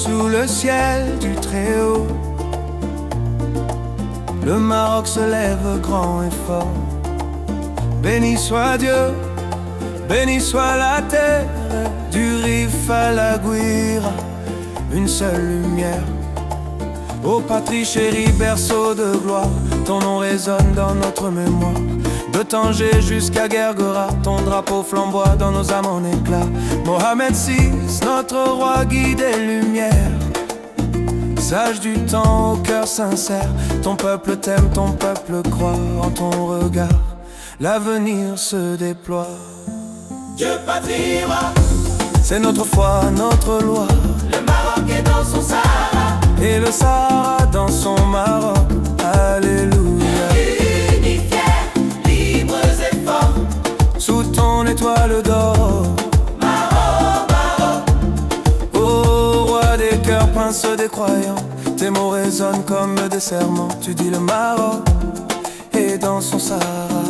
Sous le ciel du Très-Haut, le Maroc se lève grand et fort. Béni soit Dieu, béni soit la terre, du Rif à la Gouira, une seule lumière. Ô patrie chérie, berceau de gloire, ton nom résonne dans notre mémoire. De Tanger jusqu'à Guerguera, ton drapeau flamboie dans nos âmes en éclat. Mohamed VI, notre roi guide et lumière, sage du temps au cœur sincère. Ton peuple t'aime, ton peuple croit en ton regard. L'avenir se déploie. Dieu patrie roi, c'est notre foi, notre loi. le Maroc est dans son Sahara, Et le Sahara dans son Maroc. Alléluia. unis, fiers, libres et forts. Sous ton étoile d'or, Maroc, Maroc, ô roi des cœurs, prince des croyants, tes mots résonnent comme des serments. Tu dis le Maroc est dans son Sahara,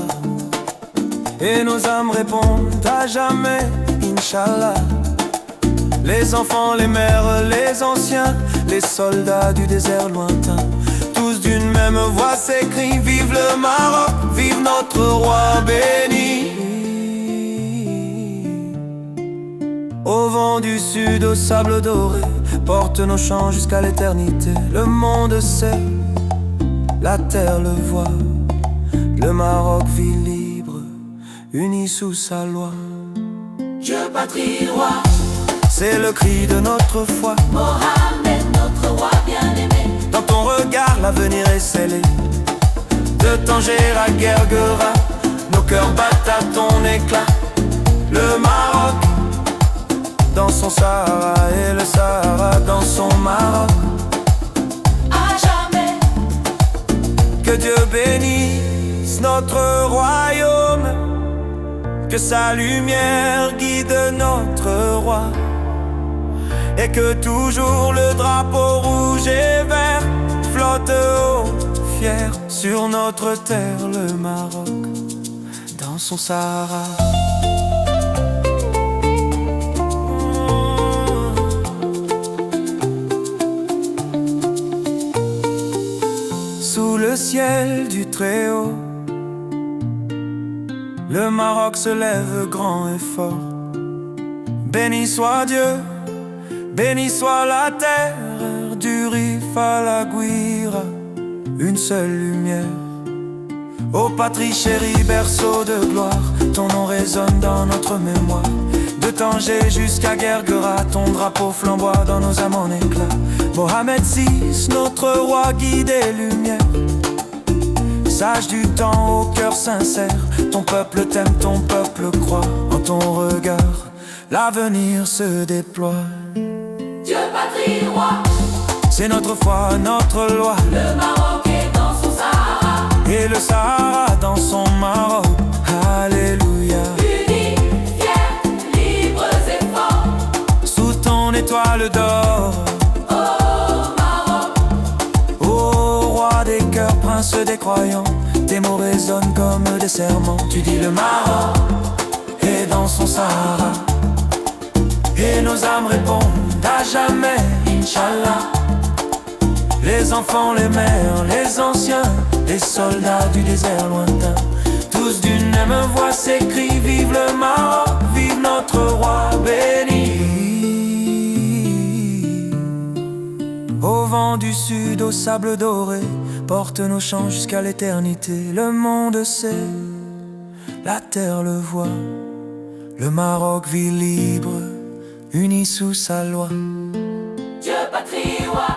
et nos âmes répondent à jamais, Inch'Allah. Les enfants, les mères, les anciens, les soldats du désert lointain, tous d'une même voix s'écrient: vive le Maroc, vive notre roi béni. Au vent du sud, au sable doré, porte nos chants jusqu'à l'éternité. Le monde sait, la terre le voit, le Maroc vit libre, uni sous sa loi. Dieu patrie roi, C'est le cri de notre foi. Mohamed notre roi bien-aimé. Dans ton regard, l'avenir est scellé. De Tanger à Guerguera, nos cœurs battent à ton éclat. Le Maroc dans son Sahara, et le Sahara dans son Maroc. À jamais, Que Dieu bénisse notre royaume, que sa lumière guide notre roi, et que toujours le drapeau rouge et vert flotte haut, fier sur notre terre, le Maroc dans son Sahara. Sous le ciel du Très-Haut, le Maroc se lève grand et fort. Béni soit Dieu, béni soit la terre, du Rif à la Gouira, une seule lumière. Ô patrie chérie, berceau de gloire, ton nom résonne dans notre mémoire. De Tanger jusqu'à Guerguera, ton drapeau flamboie dans nos âmes en éclat. Mohamed VI, notre roi guide et lumière, sage du temps au cœur sincère. Ton peuple t'aime, ton peuple croit en ton regard. L'avenir se déploie. Dieu patrie roi, C'est notre foi, notre loi. le Maroc est dans son Sahara, Et le Sahara dans son Maroc. Alléluia. unis, fiers, libres et forts. Sous ton étoile d'or, Oh Maroc, ô roi des cœurs, prince des croyants, tes mots résonnent comme des serments. Tu dis le Maroc est dans son Sahara, et nos âmes répondent à jamais, Inch'Allah. Les enfants, les mères, les anciens, les soldats du désert lointain, tous d'une même voix s'écrient: vive le Maroc, vive notre roi béni. Au vent du sud, au sable doré, porte nos chants jusqu'à l'éternité. Le monde sait, la terre le voit, le Maroc vit libre, uni sous sa loi. Dieu patrie roi,